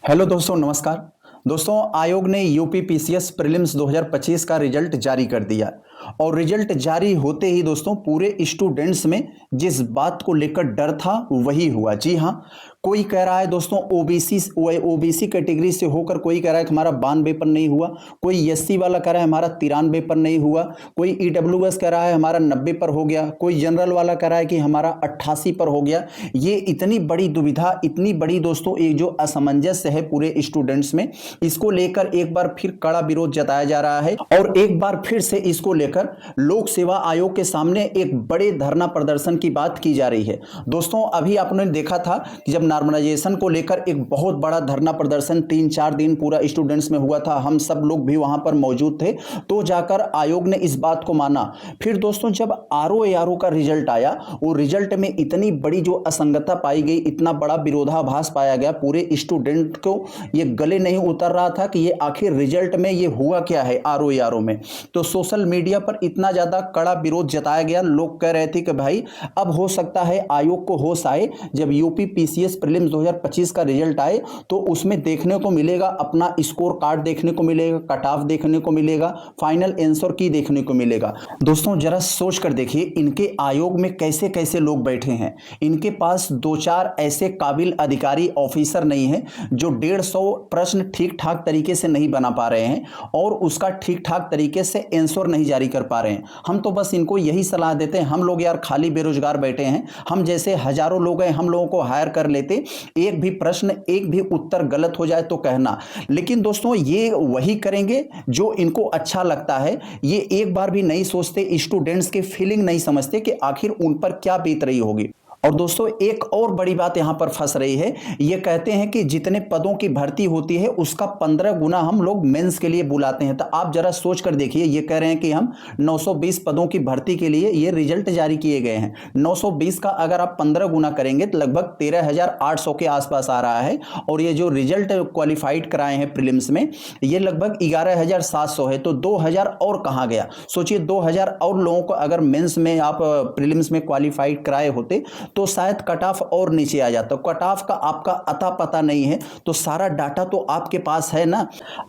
Hello दोस्तों, नमस्कार। दोस्तों, आयोग ने यूपी पीसीएस प्रीलिम्स 2025 का रिजल्ट जारी कर दिया और रिजल्ट जारी होते ही दोस्तों पूरे स्टूडेंट्स में जिस बात को लेकर डर था वही हुआ। जी हाँ, कोई कह रहा है दोस्तों ओबीसी कैटेगरी से होकर कोई कह रहा है कि हमारा 92 पर नहीं हुआ, कोई एससी वाला कह रहा है हमारा 93 पर नहीं हुआ, कोई ईडब्ल्यूएस कह रहा है हमारा 90 पर हो गया, कोई जनरल वाला कह रहा है कि हमारा 88 पर हो गया। ये इतनी बड़ी दुविधा, इतनी बड़ी दोस्तों एक जो असमंजस्य है पूरे स्टूडेंट्स में, इसको लेकर एक बार फिर कड़ा विरोध जताया जा रहा है और एक बार फिर से इसको लेकर लोक सेवा आयोग के सामने एक बड़े धरना प्रदर्शन की बात की जा रही है। दोस्तों, अभी आपने देखा था कि जब नॉर्मलाइजेशन को लेकर एक बहुत बड़ा धरना प्रदर्शन 3-4 दिन पूरा स्टूडेंट्स में हुआ था, हम सब लोग भी वहां पर मौजूद थे, तो जाकर आयोग ने इस बात को माना। फिर दोस्तों जब आरओ का रिजल्ट आया, वो रिजल्ट में इतनी बड़ी जो असंगतता पाई गई, इतना बड़ा विरोधाभास पाया गया, पूरे स्टूडेंट को ये गले नहीं उतर रहा था कि ये आखिर रिजल्ट में ये हुआ क्या है आरओ में। तो सोशल मीडिया पर इतना ज्यादा कड़ा विरोध जताया गया, लोग कह रहे थे कि भाई अब हो सकता है आयोग को होश आए, जब यूपी पीसीएस प्रीलिम्स 2025 का रिजल्ट आए तो उसमें देखने को मिलेगा, अपना स्कोर कार्ड देखने को मिलेगा, कट ऑफ देखने को मिलेगा, फाइनल आंसर की देखने को मिलेगा। दोस्तों जरा सोच कर देखिए, इनके आयोग में कैसे कैसे लोग बैठे हैं। इनके पास 2-4 ऐसे काबिल अधिकारी ऑफिसर नहीं है जो 150 प्रश्न ठीक ठाक तरीके से नहीं बना पा रहे हैं और उसका ठीक ठाक तरीके से आंसर नहीं जारी कर पा रहे हैं। हम तो बस इनको यही सलाह देते हैं, हम लोग यार खाली बेरोजगार बैठे हैं, हम जैसे हजारों लोग हैं, हम लोगों को हायर कर लेते, एक भी प्रश्न एक भी उत्तर गलत हो जाए तो कहना। लेकिन दोस्तों ये वही करेंगे जो इनको अच्छा लगता है, ये एक बार भी नहीं सोचते, स्टूडेंट्स के फीलिंग नहीं समझते कि आखिर उन पर क्या बीत रही होगी। और दोस्तों एक और बड़ी बात यहां पर फंस रही है, ये कहते हैं कि जितने पदों की भर्ती होती है उसका 15 गुना हम लोग मेंस के लिए बुलाते हैं। तो आप जरा सोच कर देखिए, ये कह रहे हैं कि हम 920 पदों की भर्ती के लिए ये रिजल्ट जारी किए गए हैं। 920 का अगर आप 15 गुना करेंगे तो लगभग 13,800 के आसपास आ रहा है और ये जो रिजल्ट क्वालिफाइड कराए हैं प्रीलिम्स में ये लगभग 11,700 है। तो 2,000 और कहां गया? सोचिए 2,000 और लोगों को अगर मेंस में आप प्रीलिम्स में क्वालिफाइड कराए होते तो शायद कट ऑफ और नीचे आ जाता। कट ऑफ का आपका अता पता नहीं है तो सारा डाटा तो आपके पास है ना।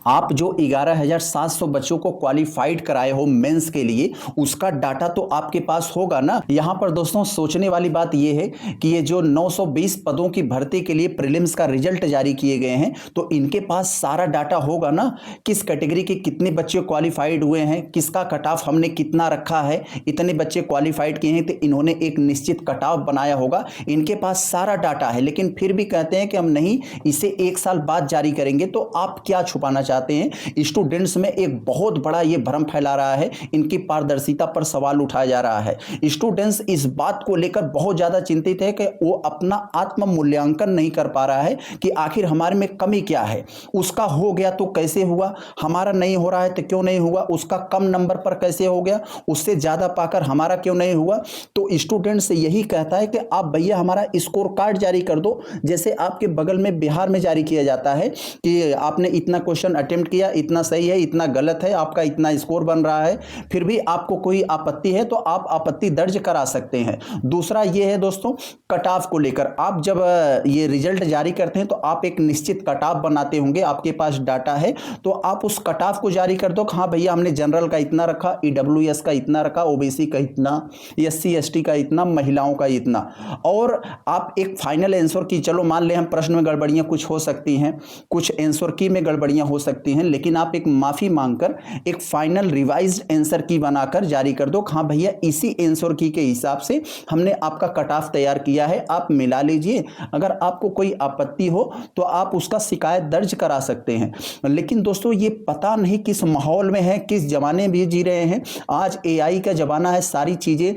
आप जो 11,700 बच्चों को क्वालिफाइड कराए हो मेंस के लिए, उसका डाटा तो आपके पास होगा ना। यहां पर दोस्तों सोचने वाली बात यह है कि ये जो 920 पदों की भर्ती के लिए प्रीलिम्स का रिजल्ट जारी किए गए हैं तो इनके पास सारा डाटा होगा ना, किस कैटेगरी के कितने बच्चे क्वालिफाइड हुए हैं, किसका कट ऑफ हमने कितना रखा है, इतने बच्चे क्वालिफाइड किए हैं तो इन्होंने एक निश्चित कट ऑफ बनाया होगा। इनके पास सारा डाटा है, लेकिन फिर भी कहते हैं कि हम नहीं, इसे 1 साल बाद जारी करेंगे। तो आप क्या छुपाना चाहते हैं? स्टूडेंट्स में एक बहुत बड़ा ये भ्रम फैला रहा है, इनकी पारदर्शिता पर सवाल उठाया जा रहा है। स्टूडेंट्स इस बात को लेकर बहुत ज्यादा चिंतित है कि वो अपना आत्म मूल्यांकन नहीं कर पा रहा है कि आखिर हमारे में कमी क्या है। उसका हो गया तो कैसे हुआ, हमारा नहीं हो रहा है तो क्यों नहीं हुआ, उसका कम नंबर पर कैसे हो गया, उससे ज्यादा पाकर हमारा क्यों नहीं हुआ। तो स्टूडेंट्स यही कहता है कि आप भैया हमारा स्कोर कार्ड जारी कर दो, जैसे आपके बगल में बिहार में जारी किया जाता है कि आपने इतना क्वेश्चन अटेम्प्ट किया, इतना सही है, इतना गलत है, आपका इतना स्कोर बन रहा है, फिर भी आपको कोई आपत्ति है तो आप आपत्ति दर्ज करा सकते हैं। दूसरा ये है दोस्तों कट ऑफ को लेकर, आप जब ये रिजल्ट जारी करते हैं तो आप एक निश्चित कट ऑफ बनाते होंगे, आपके पास डाटा है तो आप उस कट ऑफ को जारी कर दो कि हाँ भैया हमने जनरल का इतना रखा, ईडब्ल्यूएस का इतना रखा, ओबीसी का इतना, एससी एसटी का इतना, महिलाओं का इतना। और आप एक फाइनल आंसर की, चलो मान ले हम प्रश्न में गड़बड़ियां कुछ हो सकती हैं, कुछ आंसर की में गड़बड़ियां हो सकती हैं, लेकिन आप एक माफी मांगकर एक फाइनल रिवाइज्ड आंसर की बनाकर जारी कर दो। हाँ भैया इसी आंसर की के हिसाब से हमने आपका कट ऑफ तैयार किया है, आप मिला लीजिए। अगर आपको कोई आपत्ति हो तो आप उसका शिकायत दर्ज करा सकते हैं। लेकिन दोस्तों ये पता नहीं किस माहौल में है, किस जमाने में जी रहे हैं। आज एआई का जमाना है, सारी चीजें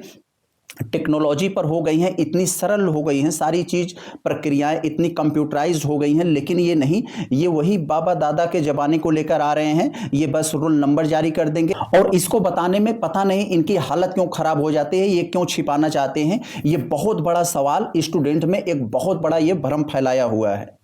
टेक्नोलॉजी पर हो गई हैं, इतनी सरल हो गई हैं, सारी चीज प्रक्रियाएं इतनी कंप्यूटराइज्ड हो गई हैं। लेकिन ये नहीं, ये वही बाबा दादा के जमाने को लेकर आ रहे हैं। ये बस रोल नंबर जारी कर देंगे और इसको बताने में पता नहीं इनकी हालत क्यों खराब हो जाती है, ये क्यों छिपाना चाहते हैं। ये बहुत बड़ा सवाल, स्टूडेंट में एक बहुत बड़ा ये भ्रम फैलाया हुआ है।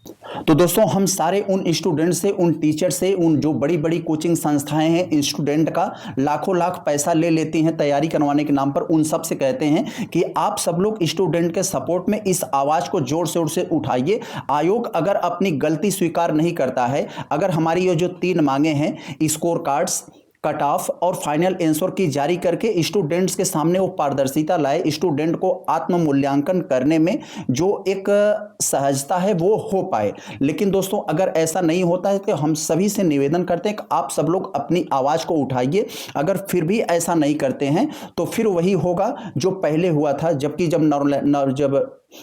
तो दोस्तों हम सारे उन स्टूडेंट से, उन टीचर से, उन जो बड़ी बड़ी कोचिंग संस्थाएं हैं स्टूडेंट का लाखों लाख पैसा ले लेती हैं तैयारी करवाने के नाम पर, उन सब से कहते हैं कि आप सब लोग स्टूडेंट के सपोर्ट में इस आवाज को जोर शोर से उठाइए। आयोग अगर अपनी गलती स्वीकार नहीं करता है, अगर हमारी ये जो 3 मांगे हैं, स्कोर कार्ड्स, कट ऑफ और फाइनल आंसर की जारी करके स्टूडेंट्स के सामने वो पारदर्शिता लाए, स्टूडेंट को आत्म मूल्यांकन करने में जो एक सहजता है वो हो पाए। लेकिन दोस्तों अगर ऐसा नहीं होता है तो हम सभी से निवेदन करते हैं कि आप सब लोग अपनी आवाज को उठाइए। अगर फिर भी ऐसा नहीं करते हैं तो फिर वही होगा जो पहले हुआ था, जबकि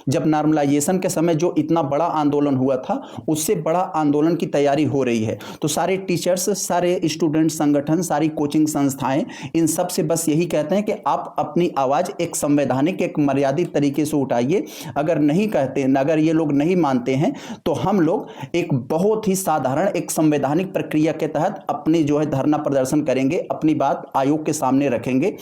जब नॉर्मलाइजेशन के समय जो इतना बड़ा आंदोलन हुआ था, उससे बड़ा आंदोलन की तैयारी हो रही है। तो सारे टीचर्स, सारे स्टूडेंट संगठन, सारी कोचिंग संस्थाएं इन सब से बस यही कहते हैं कि आप अपनी आवाज एक संवैधानिक, एक मर्यादित तरीके से उठाइए। अगर नहीं कहते, अगर ये लोग नहीं मानते हैं तो हम लोग एक बहुत ही साधारण एक संवैधानिक प्रक्रिया के तहत अपनी जो है धरना प्रदर्शन करेंगे, अपनी बात आयोग के सामने रखेंगे।